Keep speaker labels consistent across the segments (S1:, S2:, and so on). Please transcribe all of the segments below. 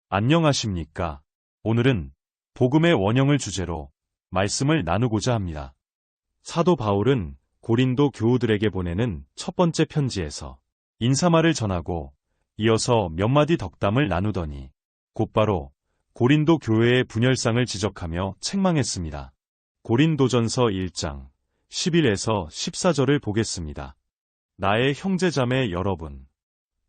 S1: 안녕하십니까? 오늘은 복음의 원형을 주제로 말씀을 나누고자 합니다. 사도 바울은 고린도 교우들에게 보내는 첫 번째 편지에서 인사말을 전하고 이어서 몇 마디 덕담을 나누더니 곧바로 고린도 교회의 분열상을 지적하며 책망했습니다. 고린도전서 1장 11에서 14절을 보겠습니다. 나의 형제자매 여러분,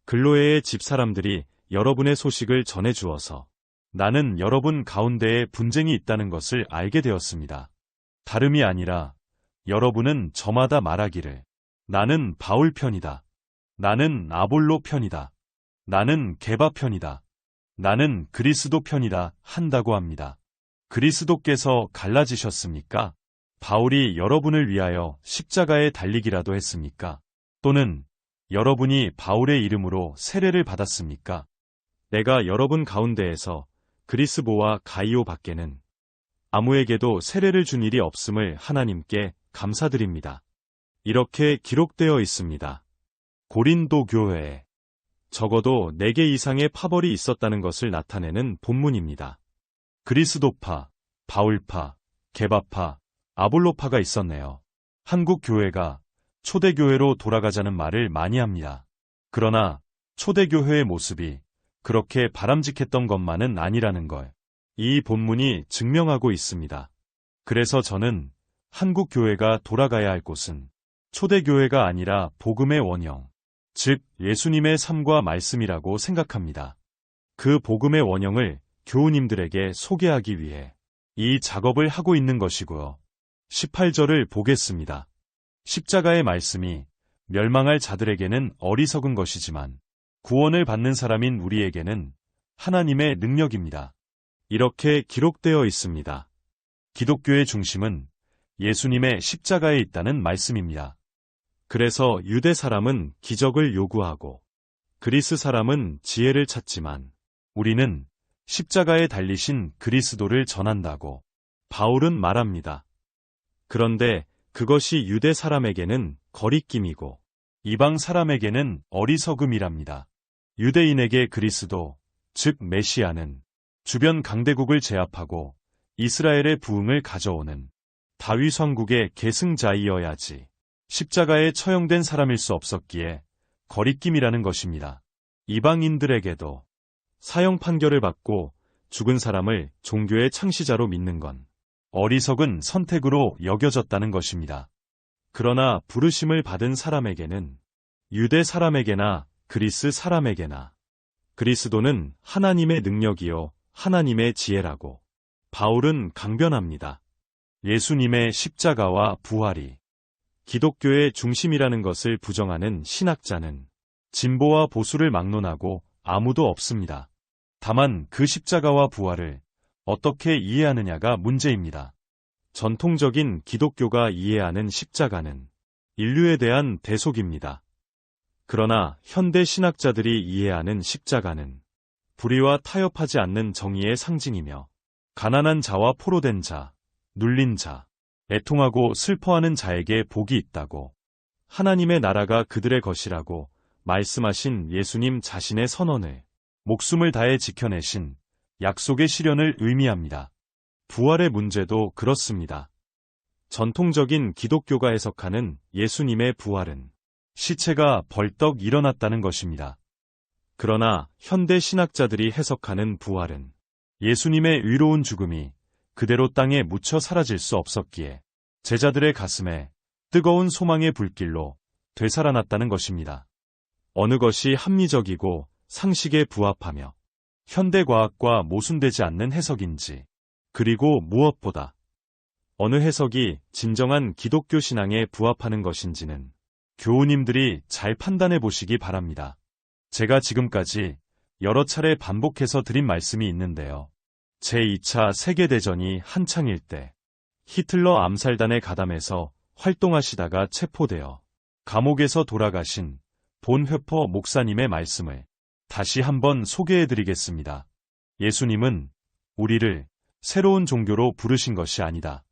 S1: 글로에의 집사람들이 여러분의 소식을 전해주어서 나는 여러분 가운데에 분쟁이 있다는 것을 알게 되었습니다. 다름이 아니라 여러분은 저마다 말하기를 나는 바울 편이다. 나는 아볼로 편이다. 나는 게바 편이다. 나는 그리스도 편이다 한다고 합니다. 그리스도께서 갈라지셨습니까? 바울이 여러분을 위하여 십자가에 달리기라도 했습니까? 또는 여러분이 바울의 이름으로 세례를 받았습니까? 내가 여러분 가운데에서 그리스보와 가이오 밖에는 아무에게도 세례를 준 일이 없음을 하나님께 감사드립니다. 이렇게 기록되어 있습니다. 고린도 교회에 적어도 4개 이상의 파벌이 있었다는 것을 나타내는 본문입니다. 그리스도파, 바울파, 게바파, 아볼로파가 있었네요. 한국 교회가 초대교회로 돌아가자는 말을 많이 합니다. 그러나 초대교회의 모습이 그렇게 바람직했던 것만은 아니라는 걸 이 본문이 증명하고 있습니다. 그래서 저는 한국 교회가 돌아가야 할 곳은 초대교회가 아니라 복음의 원형, 즉 예수님의 삶과 말씀이라고 생각합니다. 그 복음의 원형을 교우님들에게 소개하기 위해 이 작업을 하고 있는 것이고요. 18절을 보겠습니다. 십자가의 말씀이 멸망할 자들에게는 어리석은 것이지만 구원을 받는 사람인 우리에게는 하나님의 능력입니다. 이렇게 기록되어 있습니다. 기독교의 중심은 예수님의 십자가에 있다는 말씀입니다. 그래서 유대 사람은 기적을 요구하고 그리스 사람은 지혜를 찾지만 우리는 십자가에 달리신 그리스도를 전한다고 바울은 말합니다. 그런데 그것이 유대 사람에게는 거리낌이고 이방 사람에게는 어리석음이랍니다. 유대인에게 그리스도, 즉 메시아는 주변 강대국을 제압하고 이스라엘의 부흥을 가져오는 다윗 왕국의 계승자이어야지 십자가에 처형된 사람일 수 없었기에 거리낌이라는 것입니다. 이방인들에게도 사형 판결을 받고 죽은 사람을 종교의 창시자로 믿는 건 어리석은 선택으로 여겨졌다는 것입니다. 그러나 부르심을 받은 사람에게는 유대 사람에게나 그리스 사람에게나 그리스도는 하나님의 능력이요 하나님의 지혜라고 바울은 강변합니다. 예수님의 십자가와 부활이 기독교의 중심이라는 것을 부정하는 신학자는 진보와 보수를 막론하고 아무도 없습니다. 다만 그 십자가와 부활을 어떻게 이해하느냐가 문제입니다. 전통적인 기독교가 이해하는 십자가는 인류에 대한 대속입니다. 그러나 현대 신학자들이 이해하는 십자가는 불의와 타협하지 않는 정의의 상징이며 가난한 자와 포로된 자, 눌린 자, 애통하고 슬퍼하는 자에게 복이 있다고 하나님의 나라가 그들의 것이라고 말씀하신 예수님 자신의 선언을 목숨을 다해 지켜내신 약속의 실현을 의미합니다. 부활의 문제도 그렇습니다. 전통적인 기독교가 해석하는 예수님의 부활은 시체가 벌떡 일어났다는 것입니다. 그러나 현대 신학자들이 해석하는 부활은 예수님의 의로운 죽음이 그대로 땅에 묻혀 사라질 수 없었기에 제자들의 가슴에 뜨거운 소망의 불길로 되살아났다는 것입니다. 어느 것이 합리적이고 상식에 부합하며 현대과학과 모순되지 않는 해석인지, 그리고 무엇보다 어느 해석이 진정한 기독교 신앙에 부합하는 것인지는 교우님들이 잘 판단해 보시기 바랍니다. 제가 지금까지 여러 차례 반복해서 드린 말씀이 있는데요. 제2차 세계대전이 한창일 때 히틀러 암살단에 가담해서 활동하시다가 체포되어 감옥에서 돌아가신 본 회퍼 목사님의 말씀을 다시 한번 소개해드리겠습니다. 예수님은 우리를 새로운 종교로 부르신 것이 아니다.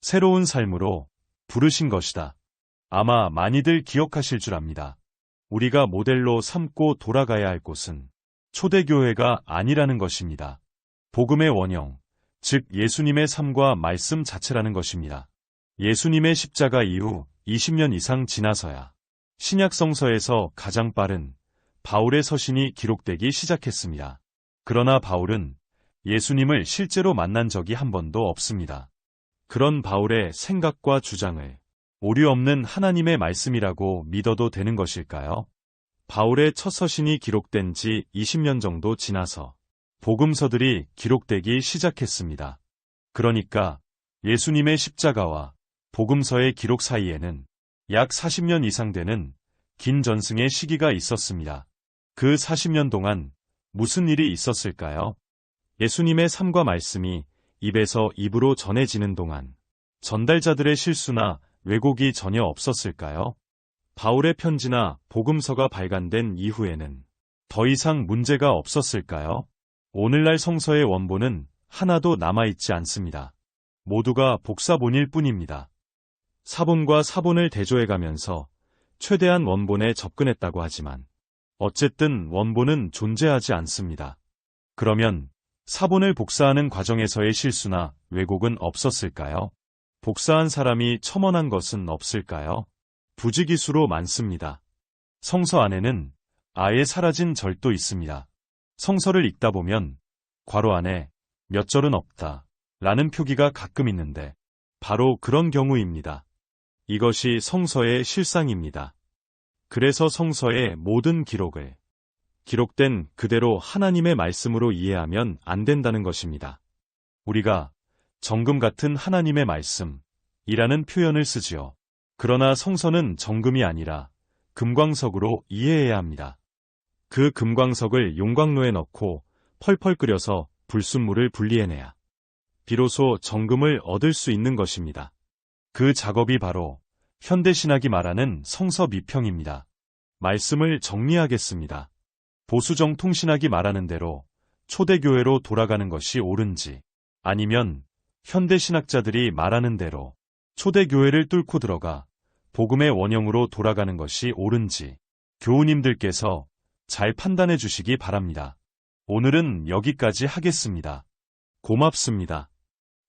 S1: 새로운 삶으로 부르신 것이다. 아마 많이들 기억하실 줄 압니다. 우리가 모델로 삼고 돌아가야 할 곳은 초대교회가 아니라는 것입니다. 복음의 원형, 즉 예수님의 삶과 말씀 자체라는 것입니다. 예수님의 십자가 이후 20년 이상 지나서야 신약 성서에서 가장 빠른 바울의 서신이 기록되기 시작했습니다. 그러나 바울은 예수님을 실제로 만난 적이 한 번도 없습니다. 그런 바울의 생각과 주장을 오류 없는 하나님의 말씀이라고 믿어도 되는 것일까요? 바울의 첫 서신이 기록된 지 20년 정도 지나서 복음서들이 기록되기 시작했습니다. 그러니까 예수님의 십자가와 복음서의 기록 사이에는 약 40년 이상 되는 긴 전승의 시기가 있었습니다. 그 40년 동안 무슨 일이 있었을까요? 예수님의 삶과 말씀이 입에서 입으로 전해지는 동안 전달자들의 실수나 왜곡이 전혀 없었을까요? 바울의 편지나 복음서가 발간된 이후에는 더 이상 문제가 없었을까요? 오늘날 성서의 원본은 하나도 남아있지 않습니다. 모두가 복사본일 뿐입니다. 사본과 사본을 대조해가면서 최대한 원본에 접근했다고 하지만 어쨌든 원본은 존재하지 않습니다. 그러면 사본을 복사하는 과정에서의 실수나 왜곡은 없었을까요? 복사한 사람이 첨언한 것은 없을까요? 부지기수로 많습니다. 성서 안에는 아예 사라진 절도 있습니다. 성서를 읽다 보면 괄호 안에 몇 절은 없다 라는 표기가 가끔 있는데 바로 그런 경우입니다. 이것이 성서의 실상입니다. 그래서 성서의 모든 기록을 기록된 그대로 하나님의 말씀으로 이해하면 안 된다는 것입니다. 우리가 정금 같은 하나님의 말씀이라는 표현을 쓰지요. 그러나 성서는 정금이 아니라 금광석으로 이해해야 합니다. 그 금광석을 용광로에 넣고 펄펄 끓여서 불순물을 분리해내야 비로소 정금을 얻을 수 있는 것입니다. 그 작업이 바로 현대신학이 말하는 성서 미평입니다. 말씀을 정리하겠습니다. 보수정통신학이 말하는 대로 초대교회로 돌아가는 것이 옳은지, 아니면 현대신학자들이 말하는 대로 초대교회를 뚫고 들어가 복음의 원형으로 돌아가는 것이 옳은지 교우님들께서 잘 판단해 주시기 바랍니다. 오늘은 여기까지 하겠습니다. 고맙습니다.